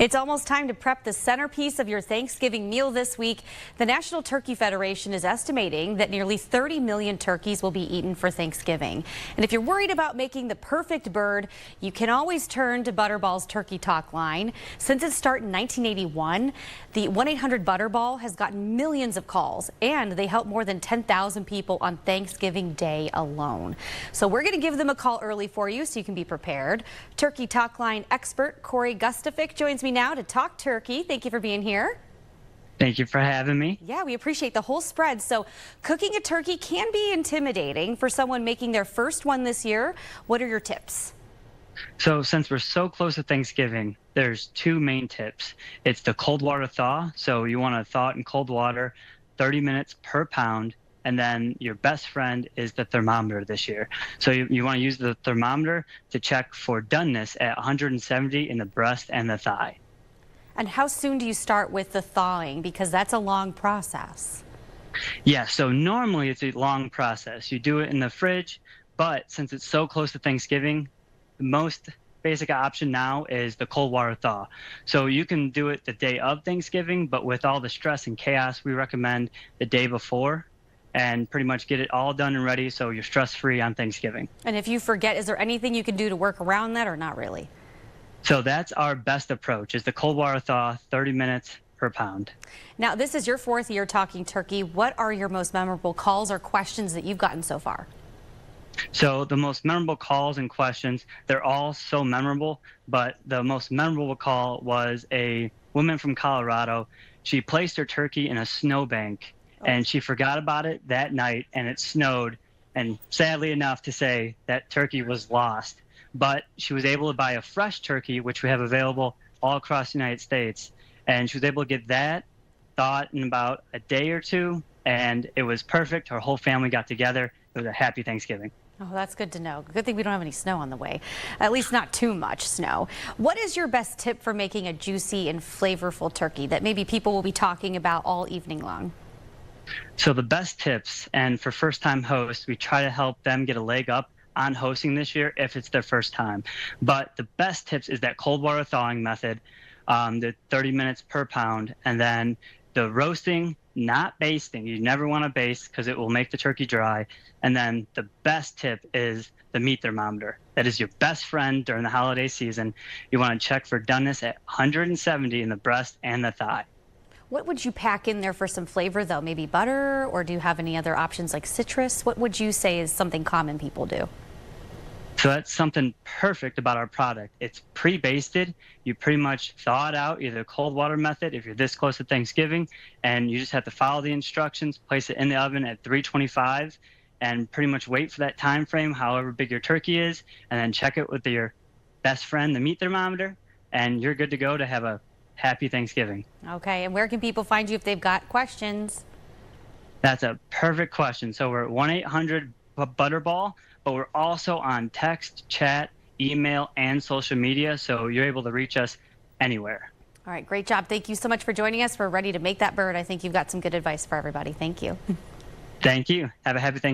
It's almost time to prep the centerpiece of your Thanksgiving meal this week. The National Turkey Federation is estimating that nearly 30 million turkeys will be eaten for Thanksgiving. And if you're worried about making the perfect bird, you can always turn to Butterball's Turkey Talk line. Since its start in 1981, the 1-800-Butterball has gotten millions of calls, and they help more than 10,000 people on Thanksgiving Day alone. So we're going to give them a call early for you so you can be prepared. Turkey Talk line expert Corey Gustafic joins me now to talk turkey. Thank you for being here. Thank you for having me. Yeah, we appreciate the whole spread. So cooking a turkey can be intimidating for someone making their first one this year. What are your tips? So since we're so close to Thanksgiving, there's two main tips. It's the cold water thaw. So you want to thaw it in cold water, 30 minutes per pound. And then your best friend is the thermometer this year. So you want to use the thermometer to check for doneness at 170 in the breast and the thigh. And how soon do you start with the thawing? Because that's a long process. Yeah, so normally it's a long process. You do it in the fridge, but since it's so close to Thanksgiving, the most basic option now is the cold water thaw. So you can do it the day of Thanksgiving, but with all the stress and chaos, we recommend the day before and pretty much get it all done and ready so you're stress-free on Thanksgiving. And if you forget, is there anything you can do to work around that or not really? So that's our best approach, is the cold water thaw, 30 minutes per pound. Now, this is your fourth year talking turkey. What are your most memorable calls or questions that you've gotten so far? So the most memorable calls and questions, they're all so memorable, but the most memorable call was a woman from Colorado. She placed her turkey in a snowbank, and she forgot about it that night, and it snowed. And sadly enough to say, that turkey was lost. But she was able to buy a fresh turkey, which we have available all across the United States. And she was able to get that thawed in about a day or two, and it was perfect. Her whole family got together. It was a happy Thanksgiving. Oh, that's good to know. Good thing we don't have any snow on the way. At least not too much snow. What is your best tip for making a juicy and flavorful turkey that maybe people will be talking about all evening long? So the best tips, and for first-time hosts, we try to help them get a leg up on hosting this year if it's their first time. But the best tips is that cold water thawing method, the 30 minutes per pound, and then the roasting, not basting. You never want to baste because it will make the turkey dry. And then the best tip is the meat thermometer. That is your best friend during the holiday season. You want to check for doneness at 170 in the breast and the thigh. What would you pack in there for some flavor, though? Maybe butter, or do you have any other options like citrus? What would you say is something common people do? So that's something perfect about our product. It's pre-basted. You pretty much thaw it out, either cold water method if you're this close to Thanksgiving, and you just have to follow the instructions, place it in the oven at 325, and pretty much wait for that time frame, however big your turkey is, and then check it with your best friend, the meat thermometer, and you're good to go to have a happy Thanksgiving. Okay, and where can people find you if they've got questions? That's a perfect question. So we're at 1-800-Butterball, but we're also on text, chat, email, and social media, so you're able to reach us anywhere. All right, great job. Thank you so much for joining us. We're ready to make that bird. I think you've got some good advice for everybody. Thank you. Thank you. Have a happy Thanksgiving.